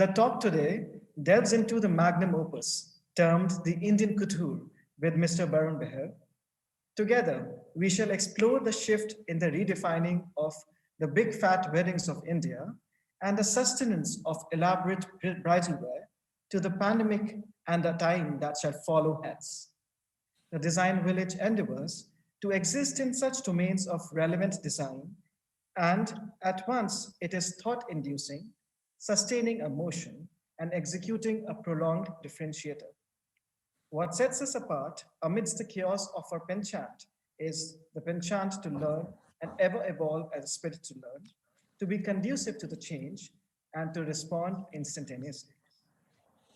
Our talk today delves into the magnum opus termed the Indian Couture with Mr. Varun Bahl. Together, we shall explore the shift in the redefining of the big fat weddings of India and the sustenance of elaborate bridal wear to the pandemic and the time that shall follow hence. The design village endeavors to exist in such domains of relevant design, and at once it is thought inducing, sustaining a motion, and executing a prolonged differentiator. What sets us apart amidst the chaos of our penchant is the penchant to learn and ever evolve as a spirit to learn, to be conducive to the change, and to respond instantaneously.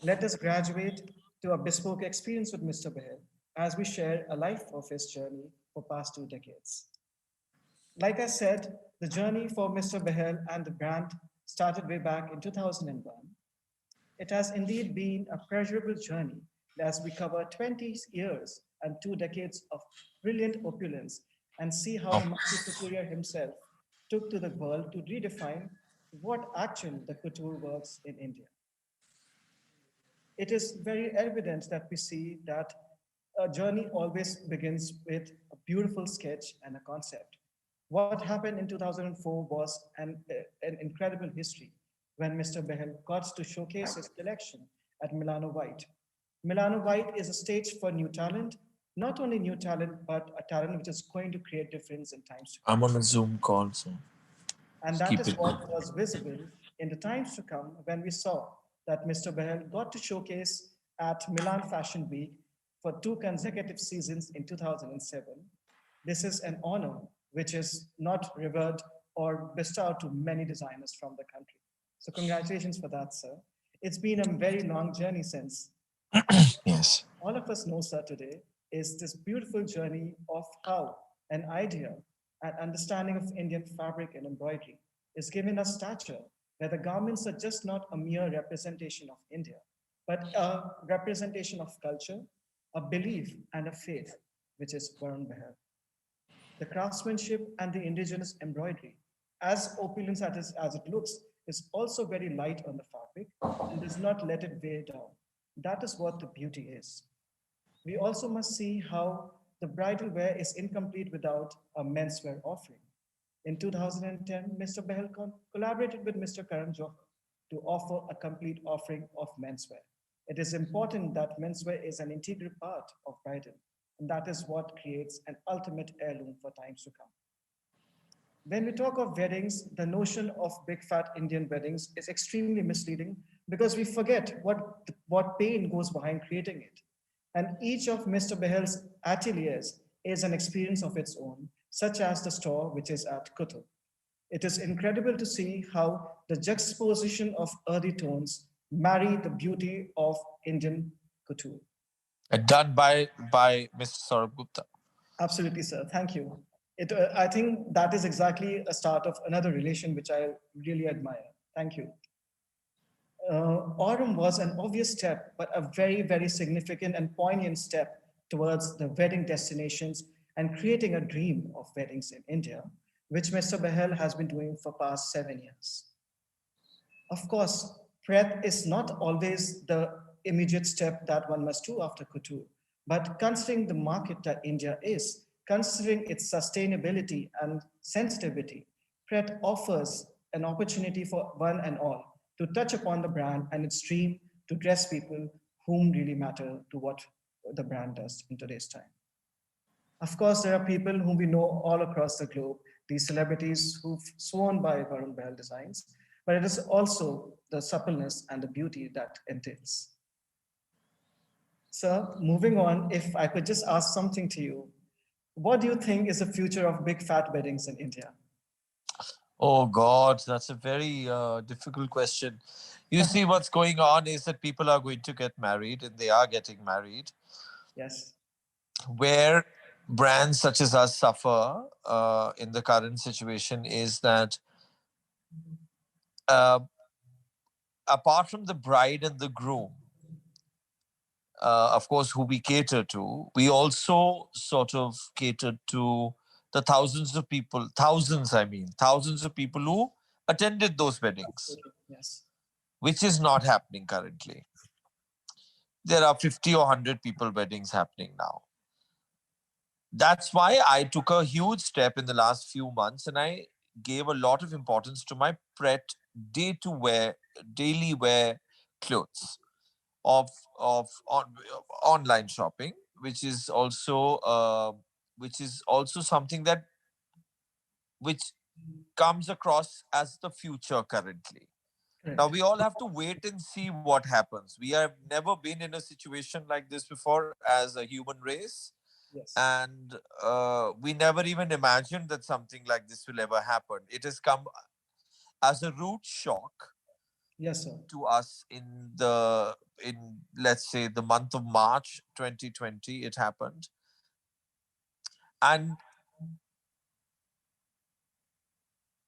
Let us graduate to a bespoke experience with Mr. Bahl as we share a life of his journey for past 2 decades. Like I said, the journey for Mr. Bahl and the brand started way back in 2001. It has indeed been a pleasurable journey as we cover 20 years and 2 decades of brilliant opulence and see how Master Couturier himself took to the world to redefine what actually the couture works in India. It is very evident that we see that a journey always begins with a beautiful sketch and a concept. What happened in 2004 was an incredible history when Mr. Behel got to showcase his collection at Milano White. Milano White is a stage for new talent, not only new talent, but a talent which is going to create difference in times to come. I'm on a Zoom call, so And just that keep is it going. what was visible in the times to come when we saw that Mr. Behel got to showcase at Milan Fashion Week for 2 consecutive seasons in 2007. This is an honor which is not revered or bestowed to many designers from the country. So congratulations for that, sir. It's been a very long journey since. What Yes. all of us know, sir, today is this beautiful journey of how an idea and understanding of Indian fabric and embroidery is given a stature where the garments are just not a mere representation of India, but a representation of culture, a belief, and a faith, which is Varun Behar. The craftsmanship and the indigenous embroidery, as opulent as it looks, is also very light on the fabric and does not let it weigh down. That is what the beauty is. We also must see how the bridal wear is incomplete without a menswear offering. In 2010, Mr. Behel collaborated with Mr. Karan Johar to offer a complete offering of menswear. It is important that menswear is an integral part of bridal, and that is what creates an ultimate heirloom for times to come. When we talk of weddings, the notion of big fat Indian weddings is extremely misleading because we forget what pain goes behind creating it. And each of Mr. Behel's ateliers is an experience of its own, such as the store which is at Kutub. It is incredible to see how the juxtaposition of earthy tones marry the beauty of Indian couture. Done by Mr. Saurabh Gupta. Absolutely, sir. Thank you. I think that is exactly a start of another relation which I really admire. Thank you. Autumn was an obvious step, but a very, very significant and poignant step towards the wedding destinations and creating a dream of weddings in India, which Mr. Behel has been doing for past 7 years. Of course, prep is not always the immediate step that one must do after couture, but considering the market that India is, considering its sustainability and sensitivity, Pret offers an opportunity for one and all to touch upon the brand and its dream to dress people whom really matter to what the brand does in today's time. Of course, there are people whom we know all across the globe, these celebrities who've sworn by Varun Bahl designs, but it is also the suppleness and the beauty that entails. Sir, moving on, if I could just ask something to you, what do you think is the future of big fat weddings in India? Oh God, that's a very difficult question. You see, what's going on is that people are going to get married, and they are getting married. Yes. Where brands such as us suffer in the current situation is that uh, apart from the bride and the groom, of course, who we cater to, we also sort of cater to the thousands of people, thousands, I mean, thousands of people who attended those weddings. Absolutely. Yes. which is not happening currently. There are 50 or 100 people weddings happening now. That's why I took a huge step in the last few months, and I gave a lot of importance to my pret day to wear, daily wear clothes of online shopping, which is also something that which comes across as the future currently. Now Correct. we all have to wait and see what happens. We have never been in a situation like this before as a human race, Yes. and we never even imagined that something like this will ever happen. It has come as a root shock Yes, sir. to us in let's say the month of March 2020. It happened, and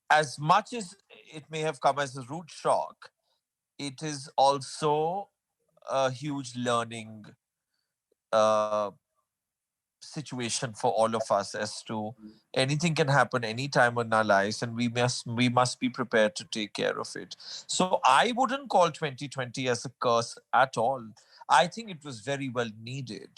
as much as it may have come as a root shock, it is also a huge learning uh, situation for all of us as to anything can happen anytime in our lives, and we must be prepared to take care of it. So I wouldn't call 2020 as a curse at all. I think it was very well needed.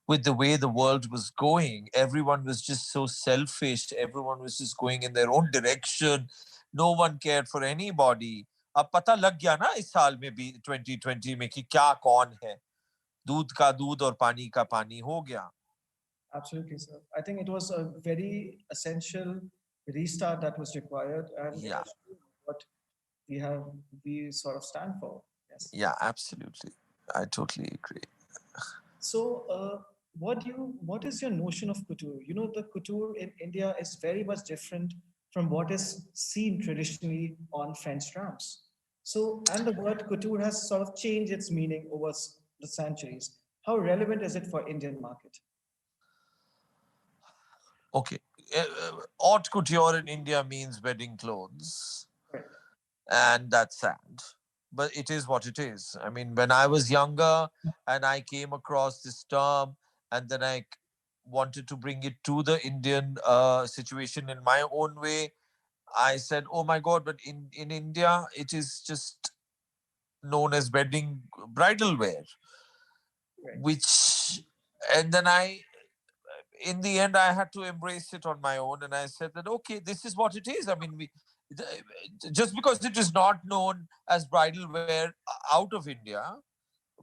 With the way the world was going, everyone was just so selfish, everyone was just going in their own direction, no one cared for anybody. अब पता लग गया ना इस साल में भी 2020 में कि क्या कौन है. दूध का दूध और पानी का पानी हो गया. Absolutely, sir. I think it was a very essential restart that was required, and it Yeah. has shown what we have we sort of stand for. Yes. Yeah, absolutely. I totally agree. So, what is your notion of couture? You know, the couture in India is very much different from what is seen traditionally on French ramps. So, and the word couture has sort of changed its meaning over the centuries. How relevant is it for Indian market? Okay. Haute couture in India means wedding clothes, Correct. and that's sad. But it is what it is. I mean, when I was younger and I came across this term, and then I wanted to bring it to the Indian situation in my own way, I said, oh my God, but in India, it is just known as wedding bridal wear, Right. which, and then in the end, I had to embrace it on my own, and I said that okay, this is what it is. I mean, just because it is not known as bridal wear out of India,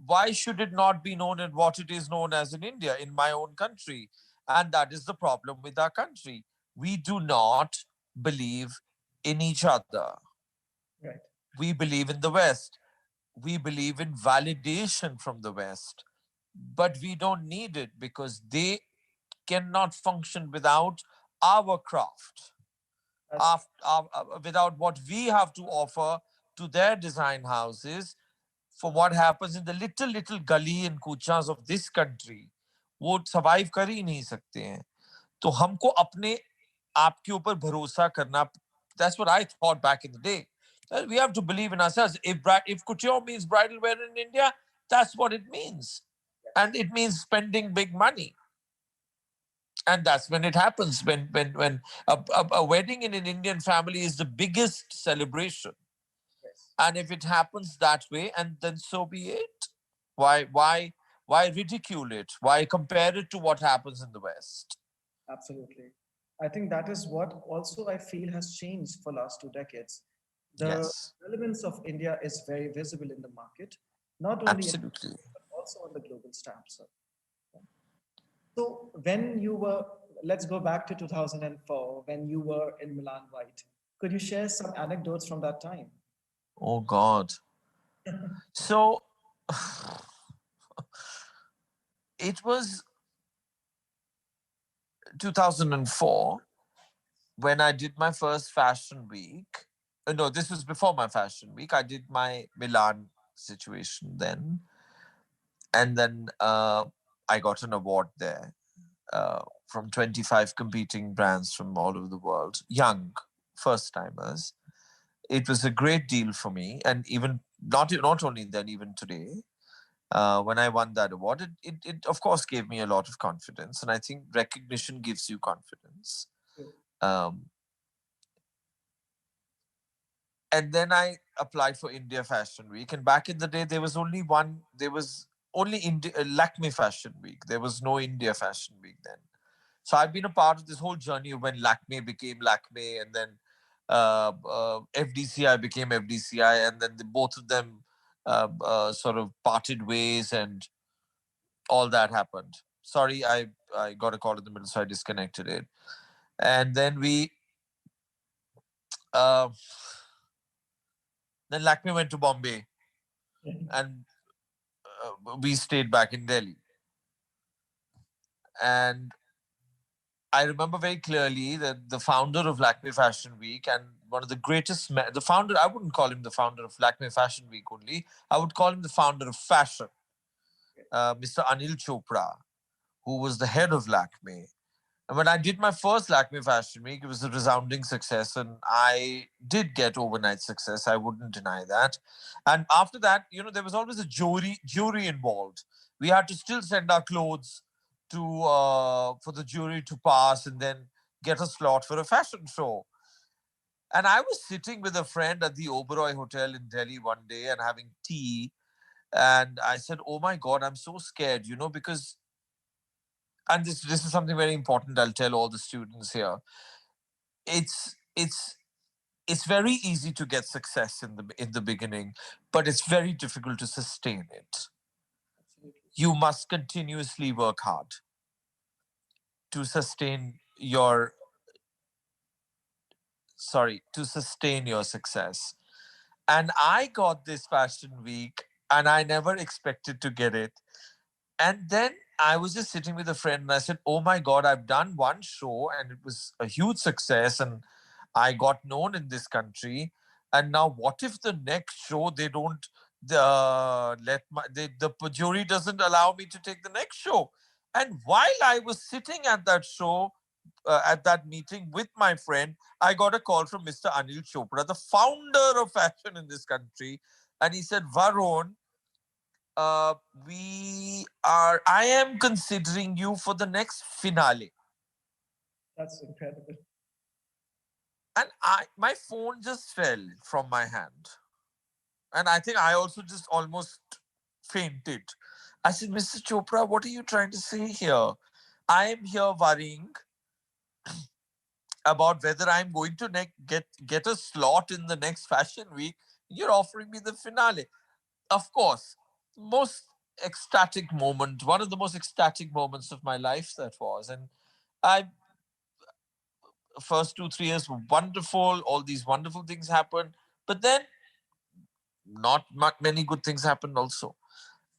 why should it not be known as what it is known as in India, in my own country? And that is the problem with our country. We do not believe in each other. Right. We believe in the West. We believe in validation from the West, but we don't need it because they cannot function without our craft, That's without what we have to offer to their design houses. For what happens in the little gully and kuchas of this country, वो survive कर ही नहीं सकते हैं. तो हमको अपने आप के ऊपर भरोसा करना. That's what I thought back in the day. We have to believe in ourselves. If couture means bridal wear in India, that's what it means, and it means spending big money. And that's when it happens, when a wedding in an Indian family is the biggest celebration. yes. And if it happens that way, and then so be it. Why ridicule it? Why compare it to what happens in the West? Absolutely. I think that is what also I feel has changed for last 2 decades. The Yes, relevance of India is very visible in the market, not only in absolutely. but also on the global stamp. So when you were, let's go back to 2004, when you were in Milan White. Could you share some anecdotes from that time? Oh God. So it was 2004 when I did my first fashion week. No, this was before my fashion week. I did my Milan situation then, and then I got an award there from 25 competing brands from all over the world, young first timers. It was a great deal for me, and even not only then, even today, when I won that award, it of course gave me a lot of confidence, and I think recognition gives you confidence. Um, And then I applied for India Fashion Week. And back in the day, there was only one. There was only India Lakme Fashion Week. There was no India Fashion Week then. So I've been a part of this whole journey when Lakme became Lakme, and then FDCI became FDCI, and then both of them sort of parted ways, and all that happened. Sorry, I got a call in the middle, so I disconnected it. And uh, then Lakme went to Bombay, and we stayed back in Delhi. And I remember very clearly that the founder of Lakme Fashion Week and one of the greatest, the founder, I wouldn't call him the founder of Lakme Fashion Week only, I would call him the founder of fashion, Mr. Anil Chopra, who was the head of Lakme. And when I did my first Lakme Fashion Week, it was a resounding success, and I did get overnight success. I wouldn't deny that. And after that, there was always a jury involved. We had to still send our clothes to for the jury to pass, and then get a slot for a fashion show. And I was sitting with a friend at the Oberoi Hotel in Delhi one day and having tea. And I said, "Oh my God, I'm so scared," because, and this is something very important. I'll tell all the students here. It's it's it's very easy to get success in the beginning, but it's very difficult to sustain it. Absolutely. You must continuously work hard to sustain your to sustain your success. And I got this fashion week, and I never expected to get it. And then I was just sitting with a friend, and I said, "Oh my God, I've done one show and it was a huge success, and I got known in this country. And now, what if the next show they don't the jury doesn't allow me to take the next show?" And while I was sitting at that show, at that meeting with my friend, I got a call from Mr. Anil Chopra, the founder of fashion in this country. And he said, "Varun, uh, I am considering you for the next finale." That's incredible. And my phone just fell from my hand. And I think I also just almost fainted. I said, "Mr. Chopra, what are you trying to say here? I am here worrying about whether I'm going to get a slot in the next fashion week. You're offering me the finale." Of course, most ecstatic moment, one of the most ecstatic moments of my life that was. And I first 2 3 years were wonderful. All these wonderful things happened, but then not many good things happened also.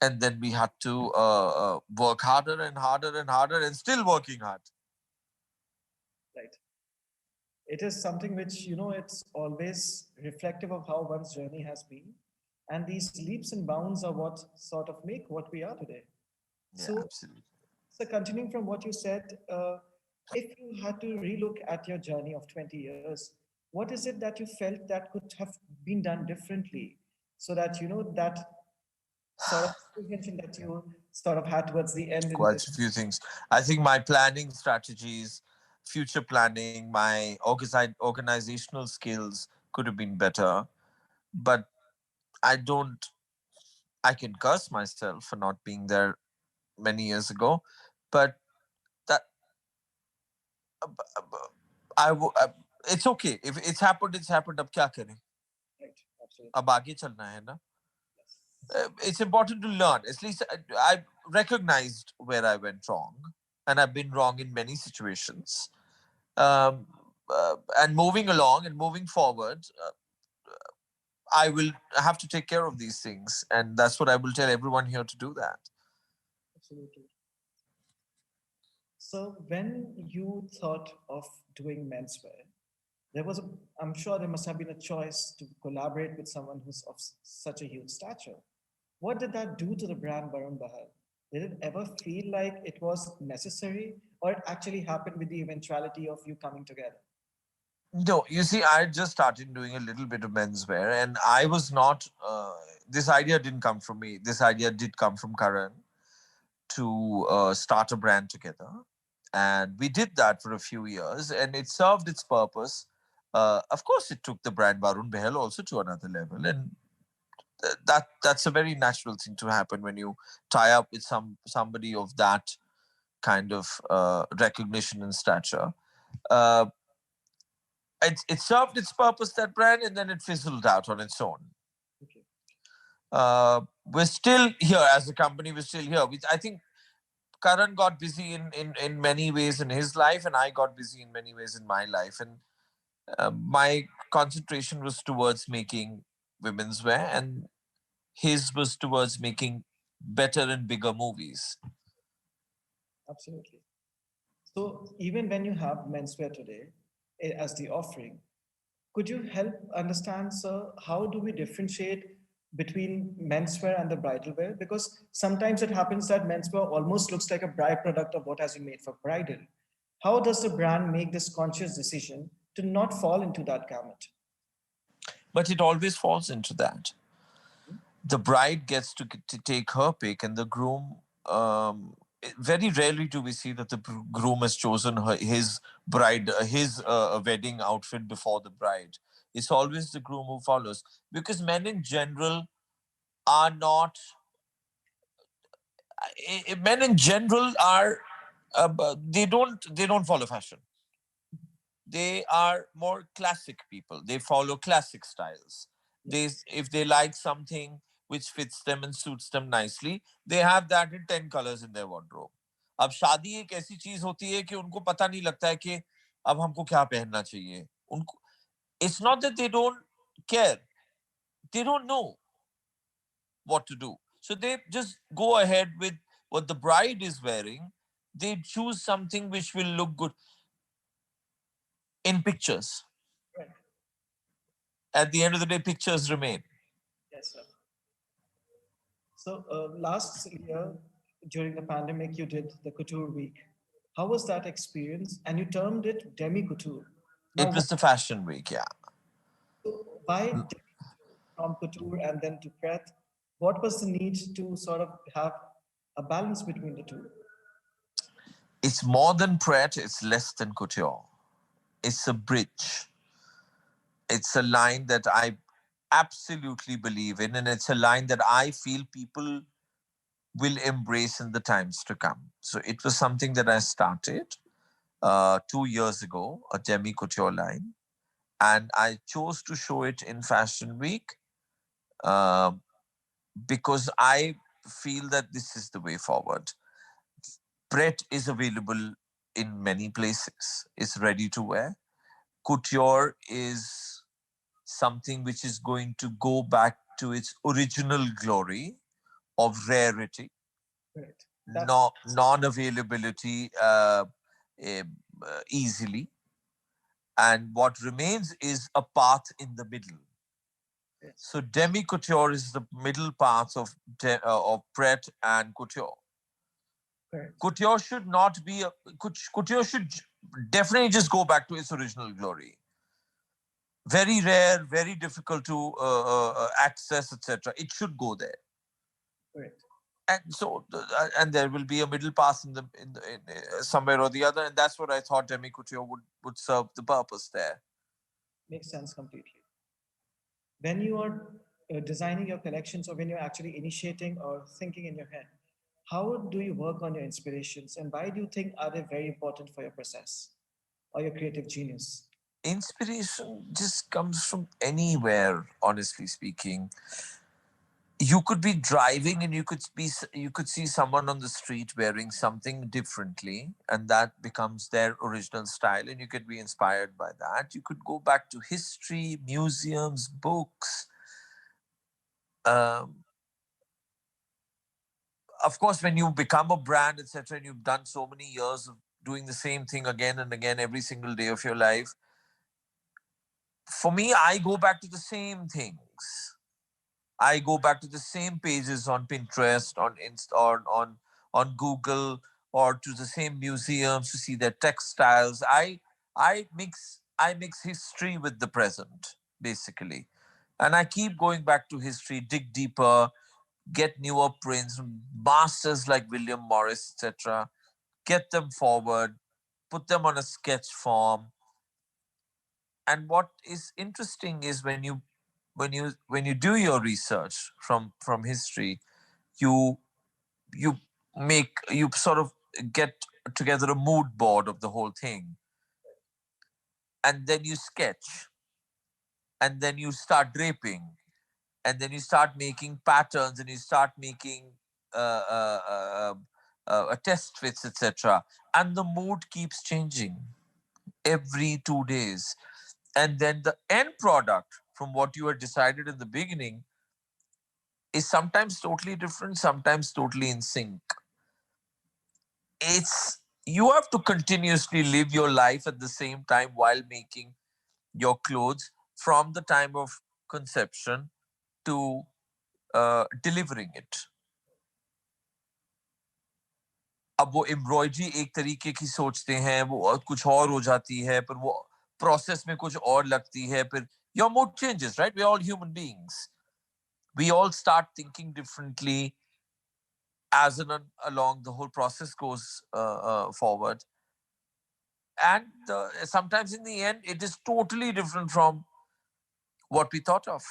And then we had to work harder and harder and harder, and still working hard. Right. It is something which, it's always reflective of how one's journey has been. And these leaps and bounds are what sort of make what we are today. Yeah, So, absolutely. continuing from what you said, if you had to relook at your journey of 20 years, what is it that you felt that could have been done differently so that, that sort of apprehension that you sort of had towards the end in Quite this? a few things. I think my planning strategies, future planning, my organizational skills could have been better. But I don't. I can curse myself for not being there many years ago. But that I w- it's okay. If it's happened, it's happened. अब क्या करें? Right, absolutely. अब आगे चलना है ना. Yes. It's important to learn. At least I recognized where I went wrong, and I've been wrong in many situations. Um, and moving along and moving forward, I will have to take care of these things, and that's what I will tell everyone here to do that. Absolutely. So when you thought of doing menswear, there was a, I'm sure there must have been a choice to collaborate with someone who's of such a huge stature. What did that do to the brand Varun Bahal? Did it ever feel like it was necessary, or it actually happened with the eventuality of you coming together? No, you see, I just started doing a little bit of menswear, and I was not. This idea didn't come from me. This idea did come from Karan to start a brand together, and we did that for a few years, and it served its purpose. Of course, it took the brand Varun Bahl also to another level, and that's a very natural thing to happen when you tie up with somebody of that kind of recognition and stature. Uh, it served its purpose, that brand, and then it fizzled out on its own. Okay. We're still here as a company. We're still here. I think Karan got busy in many ways in his life, and I got busy in many ways in my life. And my concentration was towards making women's wear, and his was towards making better and bigger movies. Absolutely. So even when you have menswear today as the offering, could you help understand, sir, how do we differentiate between menswear and the bridal wear? Because sometimes it happens that menswear almost looks like a byproduct of what has been made for bridal. How does the brand make this conscious decision to not fall into that gamut? But it always falls into that. Mhm. The bride gets to take her pick, and the groom. Very rarely do we see that the groom has chosen his bride, his wedding outfit before the bride. It's always the groom who follows, because men in general are not. Men in general are. They don't follow fashion. They are more classic people. They follow classic styles. They, Yes, if they like something which fits them and suits them nicely, they have that in 10 colors in their wardrobe. अब शादी एक ऐसी चीज होती है कि उनको पता नहीं लगता है कि अब हमको क्या पहनना चाहिए उनको. It's not that they don't care, they don't know what to do, so they just go ahead with what the bride is wearing. They choose something which will look good in pictures. right. At the end of the day, pictures remain. Yes, sir. So last year, during the pandemic, you did the Couture Week. How was that experience? And you termed it demi couture. It Now, was the fashion week, yeah. why demi couture from couture and then to Pret? What was the need to sort of have a balance between the two? It's more than Pret, it's less than couture. It's a bridge. It's a line that I absolutely believe in, and it's a line that I feel people will embrace in the times to come. So it was something that I started 2 years ago, a demi couture line, and I chose to show it in Fashion Week uh, because I feel that this is the way forward. Pret is available in many places. It's ready to wear. Couture is something which is going to go back to its original glory of rarity, Right. That's no, non-availability easily, and what remains is a path in the middle. yes, So demi couture is the middle path of Pret and couture. correct. Couture should not be a couture should definitely just go back to its original glory. Very rare, very difficult to access, etc. It should go there, Correct. and and there will be a middle pass somewhere or the other, and that's what I thought demi couture would serve the purpose there. Makes sense completely. When you are designing your collections or when you're actually initiating or thinking in your head, how do you work on your inspirations and why do you think are they very important for your process or your creative genius? Inspiration just comes from anywhere. Honestly speaking, you could be driving and you could see someone on the street wearing something differently, and that becomes their original style, and you could be inspired by that. You could go back to history, museums, books. um, of course, when you become a brand, etc., and you've done so many years of doing the same thing again and again every single day of your life, for me, I go back to the same things. I go back to the same pages on Pinterest, on Google, or to the same museums to see their textiles. I mix history with the present, basically, and I keep going back to history, dig deeper, get newer prints, masters like William Morris, etc. Get them forward, put them on a sketch form, And what is interesting is when you do your research from history, you you you sort of get together a mood board of the whole thing, and then you sketch, and then you start draping, and then you start making patterns, and you start making uh, uh, uh, test fits, etc. And the mood keeps changing every 2 days, and then the end product from what you had decided in the beginning is sometimes totally different, sometimes totally in sync. It's You have to continuously live your life at the same time while making your clothes, from the time of conception to delivering it. अब वो embroidery एक तरीके की सोचते हैं, वो कुछ और हो जाती है, पर वो प्रोसेस में कुछ और लगती है, फिर your mood changes, right? We're all human beings. We all start thinking differently as along the whole process goes forward, and sometimes in the end it is totally different from what we thought of.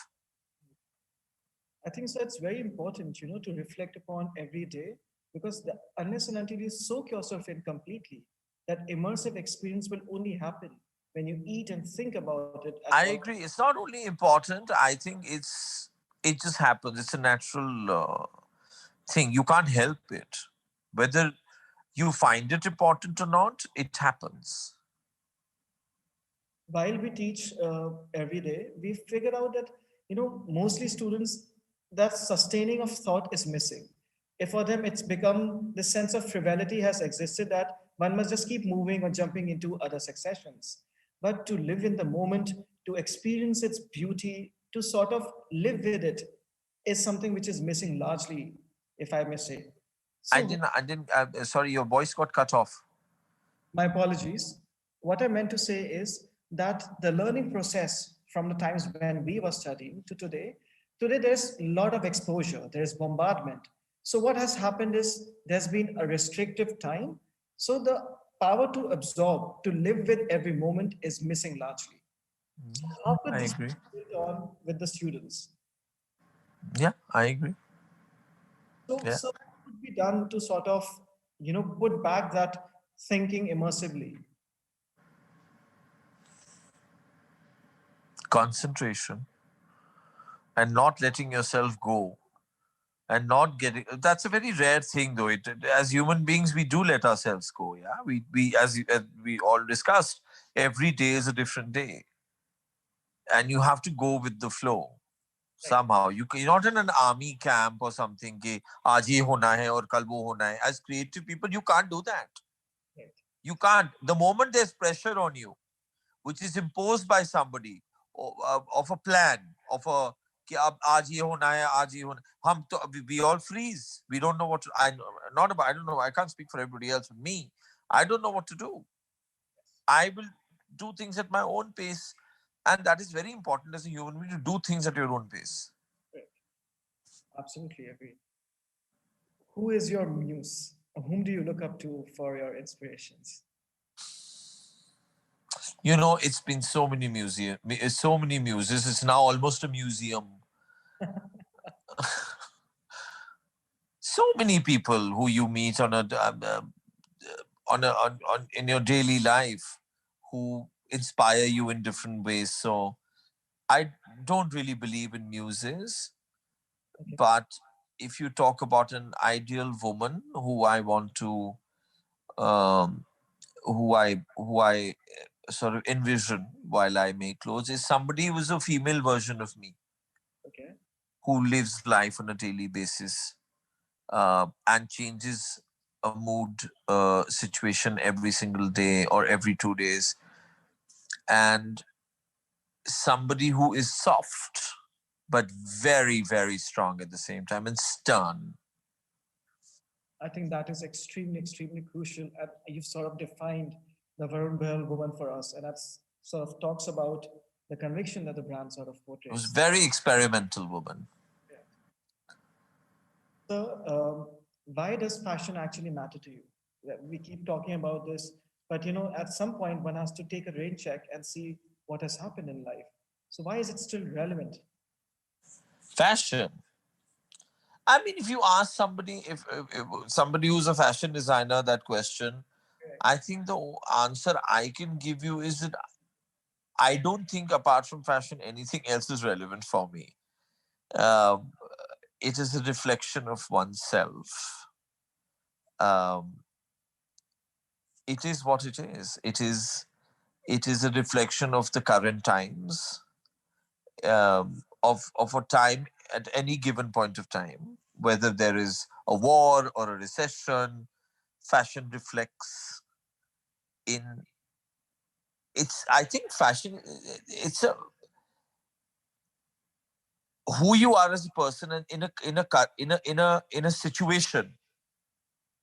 I think so. It's very important, to reflect upon every day because unless and until you soak yourself in completely, that immersive experience will only happen when you eat and think about it at I all. agree. It's not only important. I think it just happens. It's a natural thing. You can't help it. Whether you find it important or not, it happens. While we teach every day, we figure out that mostly students that sustaining of thought is missing. If for them it's become the sense of frivolity has existed that one must just keep moving or jumping into other successions. But to live in the moment, to experience its beauty, to sort of live with it, is something which is missing largely, if I may say. I So didn't. I didn't. Sorry, your voice got cut off. my apologies. What I meant to say is that the learning process from the times when we were studying to today there's a lot of exposure, there's bombardment. So what has happened is there's been a restrictive time. So the power to absorb, to live with every moment is missing largely. So how could I this agree. be built on with the students? Yeah, I agree. Yeah, So what could be done to sort of, put back that thinking immersively? concentration and not letting yourself go, and not getting. That's a very rare thing, though. As human beings, we do let ourselves go. Yeah, as we all discussed, every day is a different day, and you have to go with the flow Right. somehow. You're not in an army camp or something. कि आज ये होना है और कल वो होना है. As creative people, you can't do that. Right. You can't. The moment there's pressure on you, which is imposed by somebody, of a plan, of a कि अब आज ये होना है, आज ये होना, हम तो we all freeze. We don't know what to, not about, I don't know. I can't speak for everybody else. But me, I don't know what to do. I will do things at my own pace, and that is very important as a human being, to do things at your own pace. Right. Absolutely agree. Who is your muse? Whom do you look up to for your inspirations? It's been so many muses. It's now almost a museum. So many people who you meet on in your daily life, who inspire you in different ways. So I don't really believe in muses, Okay. but if you talk about an ideal woman who I want to, um, who I sort of envision while I make clothes, is somebody who is a female version of me, Okay. who lives life on a daily basis, and changes a mood situation every single day or every 2 days, and somebody who is soft but very, very strong at the same time, and stern. I think that is extremely, extremely crucial. And you've sort of defined the Varun Bahl woman for us. And that's sort of talks about the conviction that the brand sort of It was portrays. very experimental woman. Yeah. So, why does fashion actually matter to you? Yeah, we keep talking about this, but at some point, one has to take a rain check and see what has happened in life. So why is it still relevant? Fashion. I mean, if you ask somebody, if somebody who's a fashion designer that question, Correct. I think the answer I can give you is that I don't think apart from fashion anything else is relevant for me. Um, it is a reflection of oneself. Um, it is what it is. It is a reflection of the current times, of a time at any given point of time, whether there is a war or a recession. Fashion reflects in it's. I think fashion. It's a who you are as a person, and in a situation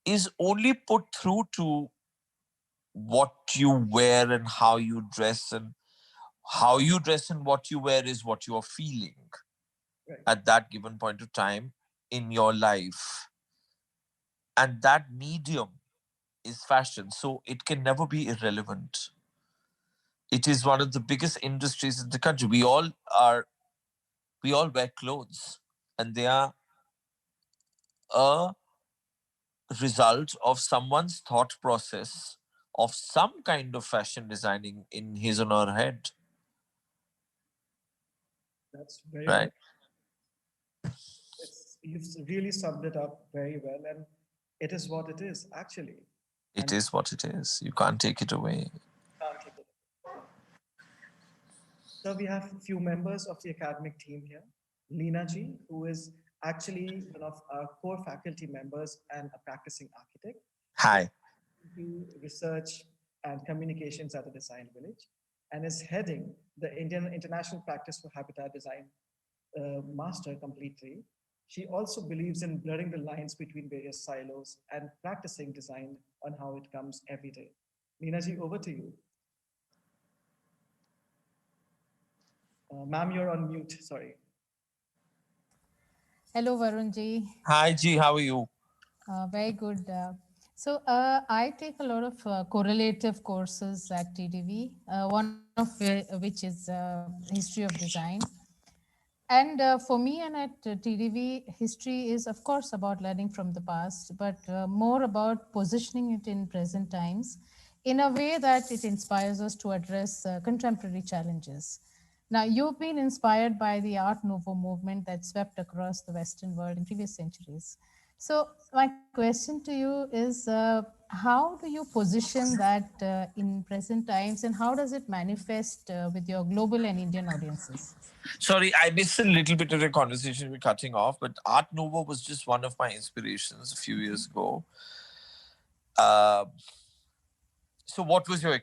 is only put through to what you wear and how you dress, and how you dress and what you wear is what you are feeling Right. at that given point of time in your life, and that medium is fashion, so it can never be irrelevant. It is one of the biggest industries in the country. We all wear clothes, and they are a result of someone's thought process of some kind of fashion designing in his or her head, That's very well. right? You've really summed it up very well, and it is what it is actually. It And is what it is. You can't take it away. can't take it. So we have a few members of the academic team here. Leena ji, who is actually one of our core faculty members and a practicing architect. She Hi. do research and communications at the Design Village and is heading the Indian International Practice for Habitat Design master completely. She also believes in blurring the lines between various silos and practicing design on how it comes every day. Leena ji, over to you. Ma'am, you're on mute. Sorry. Hello, Varunji. Hi, G. How are you? Very good. I take a lot of correlative courses at TDV, which is history of design. And for me and at TDV, history is, of course, about learning from the past, but more about positioning it in present times in a way that it inspires us to address contemporary challenges. Now, you've been inspired by the Art Nouveau movement that swept across the Western world in previous centuries. So, my question to you is how do you position that in present times, and how does it manifest with your global and Indian audiences? Sorry, I missed a little bit of the conversation we're cutting off, but Art Nouveau was just one of my inspirations a few years ago. Uh, so, what was your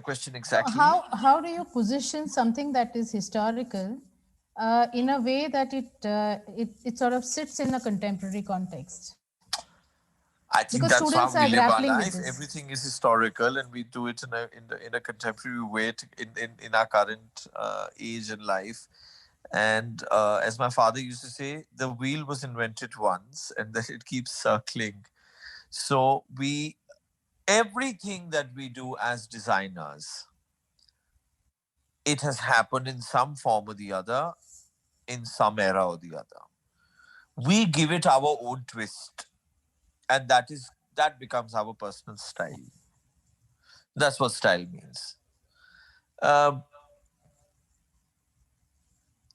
question So exactly? how do you position something that is historical in a way that it sort of sits in a contemporary context? I Because think that's students how are we live our grappling with life. this. Everything is historical, and we do it in a contemporary way in our current age and life. And as my father used to say, the wheel was invented once, and that it keeps circling. So we everything that we do as designers, it has happened in some form or the other, in some era or the other. We give it our own twist, and that becomes our personal style. That's what style means. Um,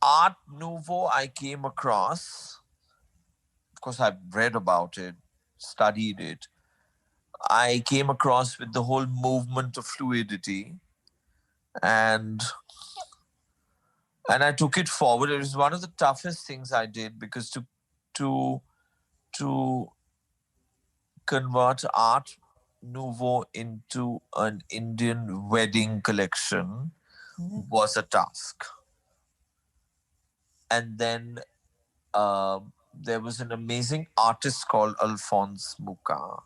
Art Nouveau, I came across, of course, I've read about it, studied it. I came across with the whole movement of fluidity, and I took it forward. It was one of the toughest things I did, because to to convert Art Nouveau into an Indian wedding collection Mhm. was a task. And then there was an amazing artist called Alphonse Muka,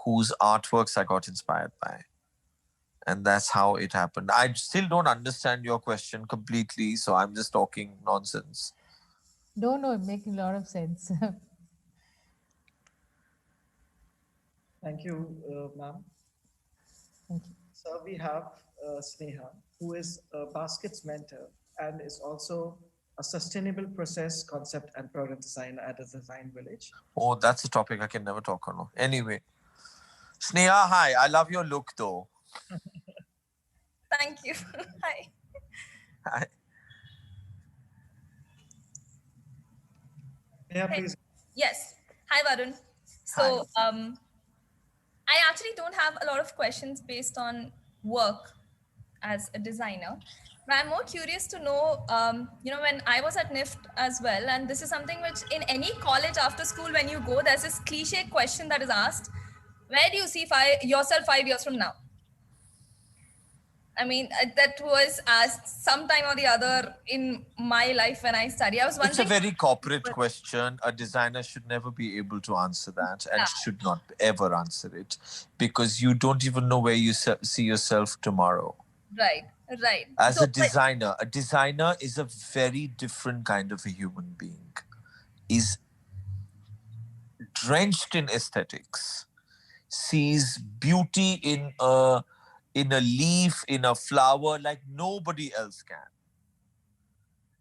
whose artworks I got inspired by. And that's how it happened. I still don't understand your question completely, so I'm just talking nonsense. Don't know, making a lot of sense. Thank you, ma'am. Thank you. So we have Sneha. who is a baskets mentor and is also a sustainable process concept and product designer at a design village. Oh, that's a topic I can never talk on. Anyway, Sneha, hi. I love your look though. Thank you. Hi. I, Yeah, Hey. please. Yes. Hi, Varun. hi. So, I actually don't have a lot of questions based on work as a designer, but I'm more curious to know, when I was at NIFT as well, and this is something which in any college after school, when you go, there's this cliche question that is asked: where do you see yourself 5 years from now? I mean, that was asked sometime or the other in my life when I study. I was It's a wondering. very corporate question. A designer should never be able to answer that and Yeah, should not ever answer it because you don't even know where you see yourself tomorrow. right, right. As So, a designer is a very different kind of a human being. Is drenched in aesthetics, sees beauty in a leaf, in a flower like nobody else can,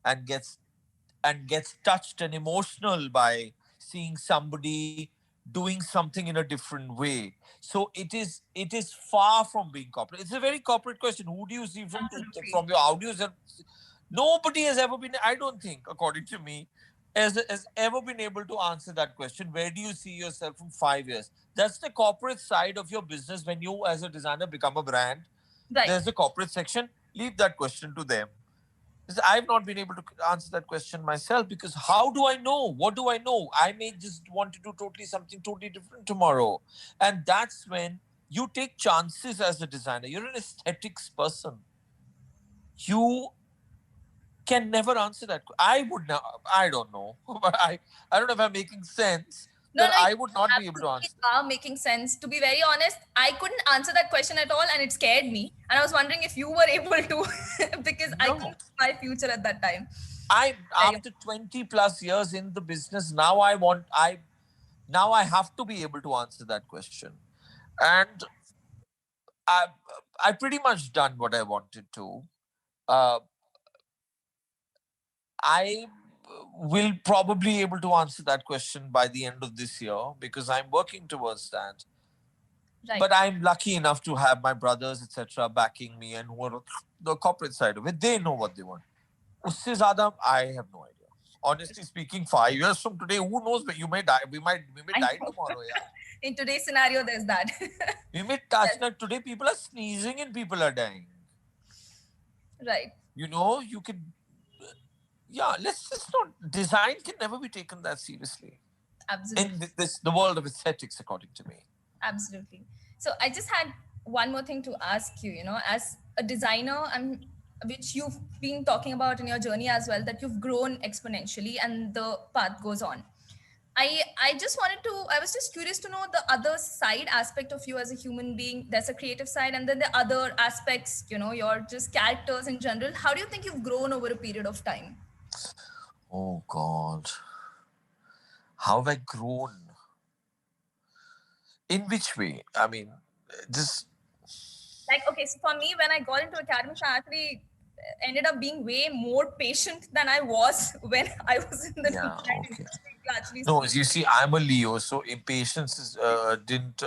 and gets touched and emotional by seeing somebody doing something in a different way. So it is far from being corporate. It's a very corporate question. Who do you see absolutely. from your, how do you nobody has ever been, I don't think, according to me, has ever been able to answer that question. Where do you see yourself in 5 years? That's the corporate side of your business. When you as a designer become a brand, Right. there's a corporate section. Leave that question to them, because I've not been able to answer that question myself. Because how do I know? What do I know? I may just want to do something totally different tomorrow. And that's when you take chances as a designer. You're an aesthetics person. You can never answer that. I would not, I don't know. I don't know if I'm making sense, No, that no, you I would not be able to absolutely answer that. are making sense. To be very honest, I couldn't answer that question at all, and it scared me. And I was wondering if you were able to, because I No. couldn't see my future at that time. I Very- After 20 plus years in the business, now I have to be able to answer that question. And I I pretty much done what I wanted to. Uh, I will probably able to answer that question by the end of this year because I'm working towards that. Right. But I'm lucky enough to have my brothers, etc., backing me, and who are the corporate side of it. They know what they want. Usse zyada, I have no idea. Honestly speaking, 5 years from today, who knows? You may die. We may I die know. tomorrow. Yeah, In today's scenario, there's that. we may touch Yes. that today. People are sneezing and people are dying. Right. You can, yeah, let's just not, design can never be taken that seriously Absolutely. in the world of aesthetics, according to me. Absolutely. So I just had one more thing to ask you, as a designer, which you've been talking about in your journey as well, that you've grown exponentially and the path goes on. I just wanted to, I was just curious to know the other side aspect of you as a human being. There's a creative side and then the other aspects, your just characters in general. How do you think you've grown over a period of time? Oh God, how have I grown? In which way? I mean, just Like, okay, so for me, when I got into academics, I actually ended up being way more patient than I was when I was in the yeah, design okay. industry to actually No, see. you see, I'm a Leo, so impatience didn't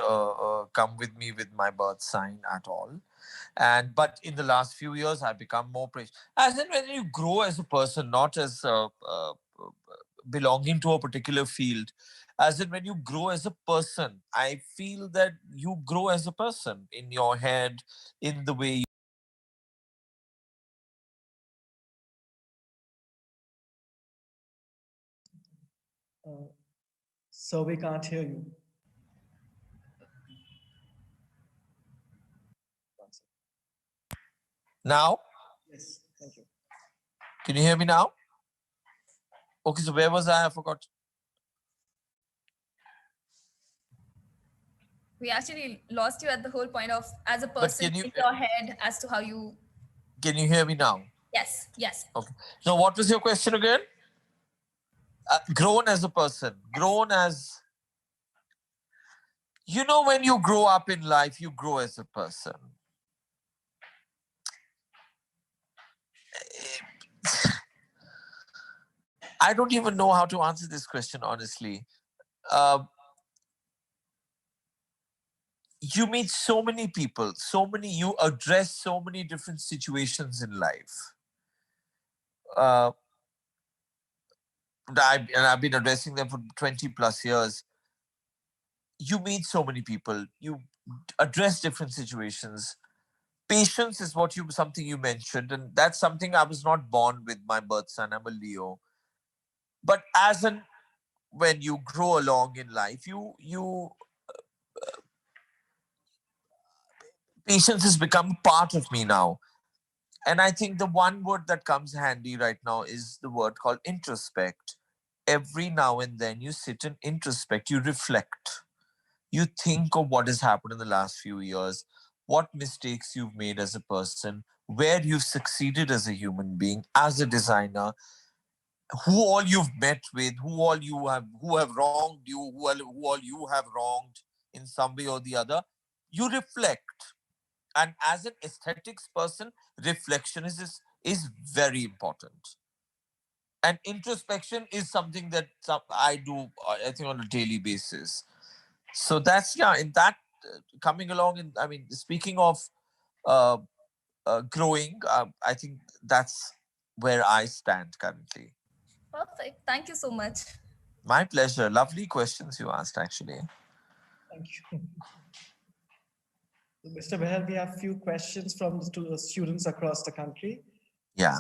come with me with my birth sign at all. And but in the last few years, I've become more patient. As in, when you grow as a person, not as belonging to a particular field, as in when you grow as a person, I feel that you grow as a person in your head, in the way. Uh, so we can't hear you. Now, Yes, thank you. can you hear me now? Okay, so where was I? I forgot. We actually lost you at the whole point of as a But person in your head as to how you. can you hear me now? Yes, yes, Okay. So, what was your question again? Grown as a person, yes. grown as, when you grow up in life, you grow as a person. I don't even know how to answer this question, honestly. Uh, you meet so many people, you address so many different situations in life. Uh, and I've been addressing them for 20 plus years. You meet so many people, you address different situations. Patience is something you mentioned, and that's something I was not born with my birth sign. I'm a Leo. But when you grow along in life, you patience has become part of me now. And I think the one word that comes handy right now is the word called introspect. Every now and then you sit and introspect, you reflect, you think of what has happened in the last few years, what mistakes you've made as a person, where you've succeeded as a human being, as a designer, who all you've met with, who have wronged you, who all you have wronged in some way or the other. You reflect. And as an aesthetics person, reflection is very important. And introspection is something that I do, I think, on a daily basis. So that's, yeah, in that, coming along. And I mean, speaking of uh, growing, I think that's where I stand currently. Perfect. Thank you so much. My pleasure. Lovely questions you asked, actually. Thank you. So, Mr. Behr, we have few questions from the students across the country. Yeah.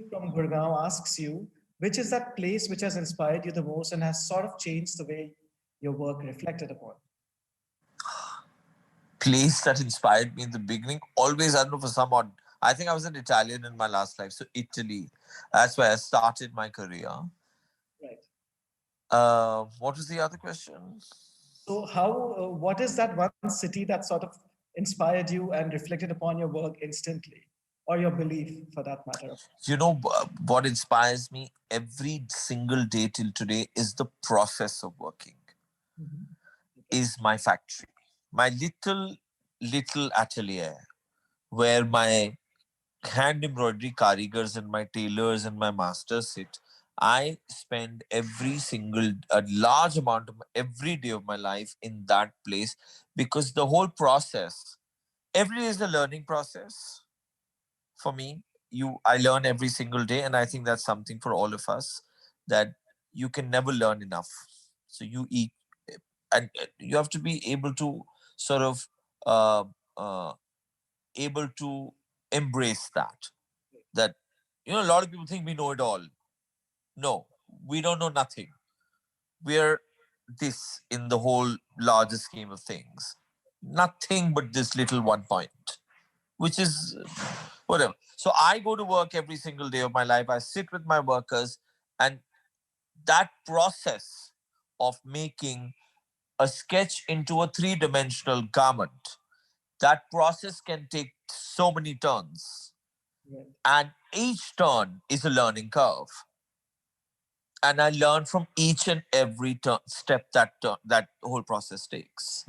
From Gurgaon asks you, which is that place which has inspired you the most and has sort of changed the way your work reflected upon? Place that inspired me in the beginning, always, I don't know, for some odd, I think I was an Italian in my last life. So Italy, that's where I started my career. Right. What was the other question? So, what is that one city that sort of inspired you and reflected upon your work instantly, or your belief for that matter? You know, what inspires me every single day till today is the process of working, Mhm. Okay. is my factory, my little atelier, where my hand embroidery karigars and my tailors and my masters sit. I spend a large amount of every day of my life in that place, because the whole process, every day is a learning process for me. I learn every single day, and I think that's something for all of us, that you can never learn enough. So you eat, and you have to be able to sort of uh, uh, able to embrace that a lot of people think we know it all. No, we don't know nothing. We're this in the whole larger scheme of things. Nothing but this little one point, which is whatever. So I go to work every single day of my life. I sit with my workers, and that process of making a sketch into a three-dimensional garment, that process can take so many turns. Right. And each turn is a learning curve. And I learn from each and every step that whole process takes.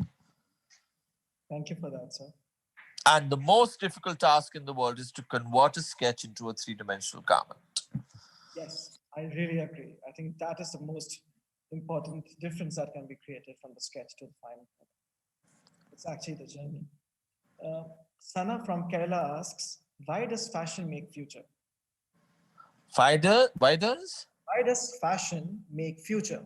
Thank you for that, sir. And the most difficult task in the world is to convert a sketch into a three-dimensional garment. Yes, I really agree. I think that is the most important difference that can be created from the sketch to the final product. It's actually the journey. Uh, Sana from Kerala asks, why does fashion make future? Why does? Why does fashion make future?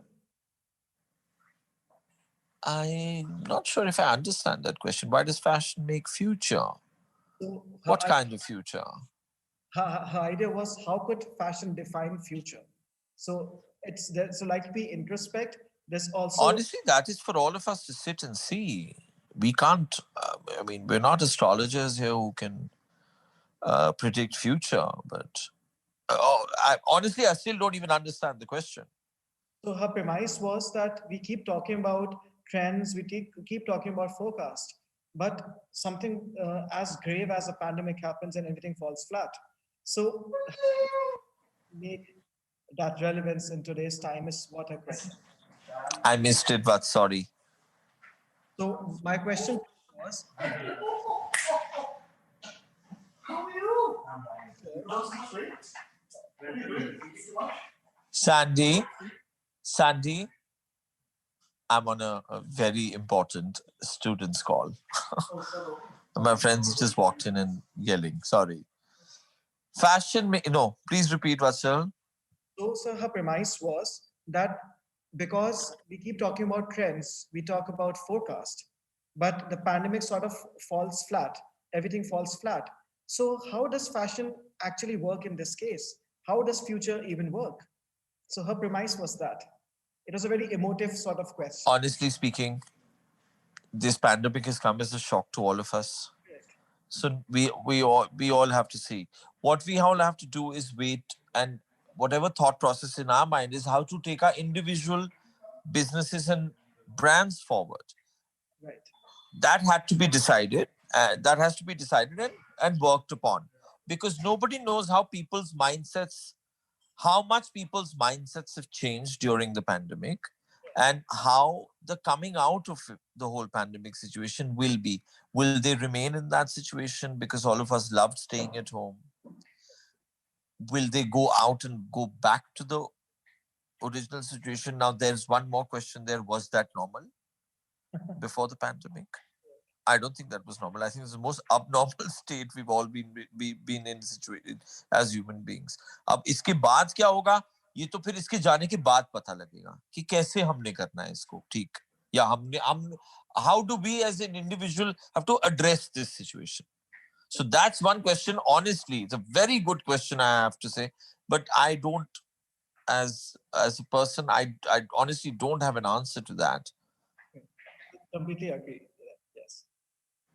I'm not sure if I understand that question. Why does fashion make future? So What kind of future? her idea was, how could fashion define future? So it's there. So like we introspect, there's also, Honestly, that is for all of us to sit and see. We can't. I mean, we're not astrologers here who can predict future. But honestly, I still don't even understand the question. so her premise was that we keep talking about trends, keep talking about forecast, but something as grave as a pandemic happens and everything falls flat. So make that relevance in today's time is what her question. I missed it, but sorry. So my question was, Sandy, Sandy, I'm on a very important student's call. My friends just walked in and yelling. Sorry. No, please repeat, Vatsal. So, sir, her premise was that because we keep talking about trends, we talk about forecast, but the pandemic sort of falls flat. Everything falls flat. So, how does fashion actually work in this case? How does future even work? So, her premise was that it was a very emotive sort of question. Honestly speaking, this pandemic has come as a shock to all of us. So we all have to see. What we all have to do is wait, and whatever thought process in our mind is how to take our individual businesses and brands forward. Right. That had to be decided. That has to be decided and worked upon, because nobody knows how much people's mindsets have changed during the pandemic, and how the coming out of the whole pandemic situation will be. Will they remain in that situation because all of us loved staying at home? Will they go out and go back to the original situation? Now, there's one more question there. Was that normal before the pandemic? I don't think that was normal. I think it's the most abnormal state we've all been in situated as human beings. अब इसके बाद क्या होगा, ये तो फिर इसके जाने के बाद पता लगेगा कि कैसे हमने करना है इसको ठीक, या हम how do we as an individual have to address this situation. So that's one question. Honestly, it's a very good question, I have to say, but I don't, as a person, I honestly don't have an answer to that. Completely agree. Yes.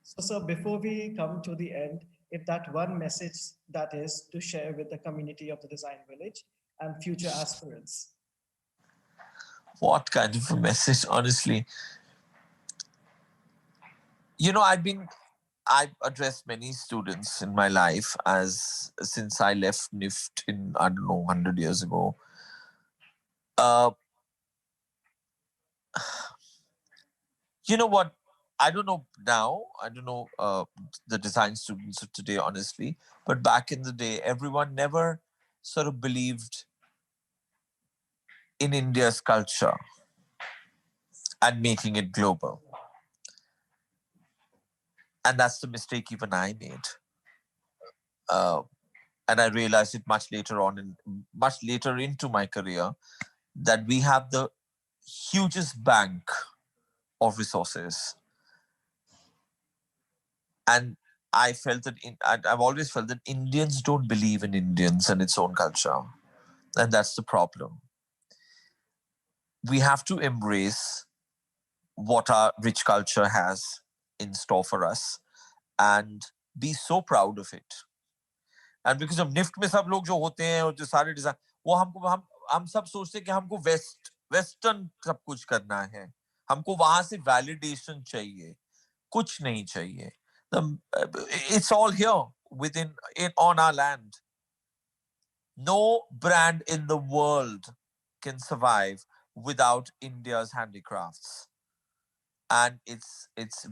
So, sir, before we come to the end, if that one message that is to share with the community of the design village and future aspirants. What kind of a message, honestly? I've addressed many students in my life, as since I left NIFT in, I don't know, 100 years ago. Uh, you know what? I don't know now. I don't know the design students of today, honestly. But back in the day, everyone never sort of believed in India's culture and making it global. And that's the mistake even I made. Uh, and I realized it much later into my career, that we have the hugest bank of resources. And I've always felt that Indians don't believe in Indians and its own culture. And that's the problem. We have to embrace what our rich culture has in store for us and be so proud of it. And because of NIFT में सब लोग जो होते हैं और जो सारे design, वो हम सब सोचते हैं कि हमको वेस्टर्न सब कुछ करना है, हमको वहां से वैलिडेशन चाहिए, कुछ नहीं चाहिए. It's all here on our land. No brand in the world can survive without India's handicrafts and its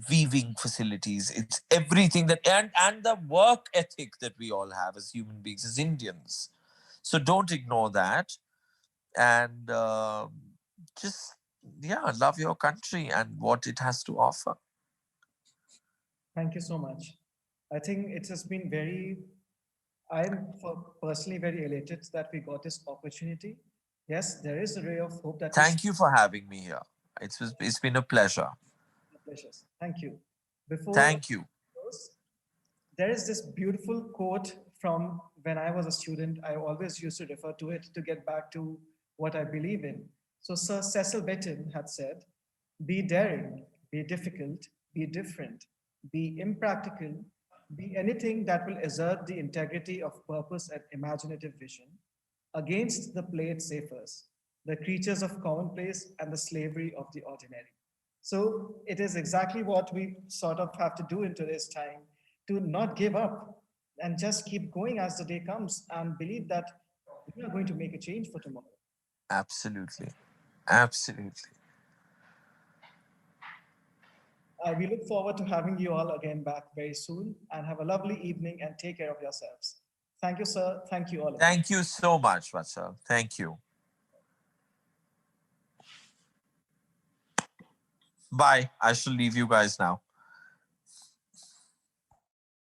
weaving facilities. It's everything and the work ethic that we all have as human beings, as Indians. So don't ignore that, and just love your country and what it has to offer. Thank you so much. I think it has been personally very elated that we got this opportunity. Yes, there is a ray of hope that we Thank you for having me here. It's been a pleasure. pleasures. Thank you. Before Thank you. close, there is this beautiful quote from when I was a student. I always used to refer to it to get back to what I believe in. So, Sir Cecil Beaton had said, be daring, be difficult, be different, be impractical, be anything that will assert the integrity of purpose and imaginative vision against the plate safers, the creatures of commonplace and the slavery of the ordinary. So it is exactly what we sort of have to do in today's time, to not give up and just keep going as the day comes and believe that we are going to make a change for tomorrow. Absolutely. Absolutely. We look forward to having you all again back very soon and have a lovely evening and take care of yourselves. Thank you, sir. Thank you all. Thank you so much, Vatsal. Thank you. Bye. I shall leave you guys now.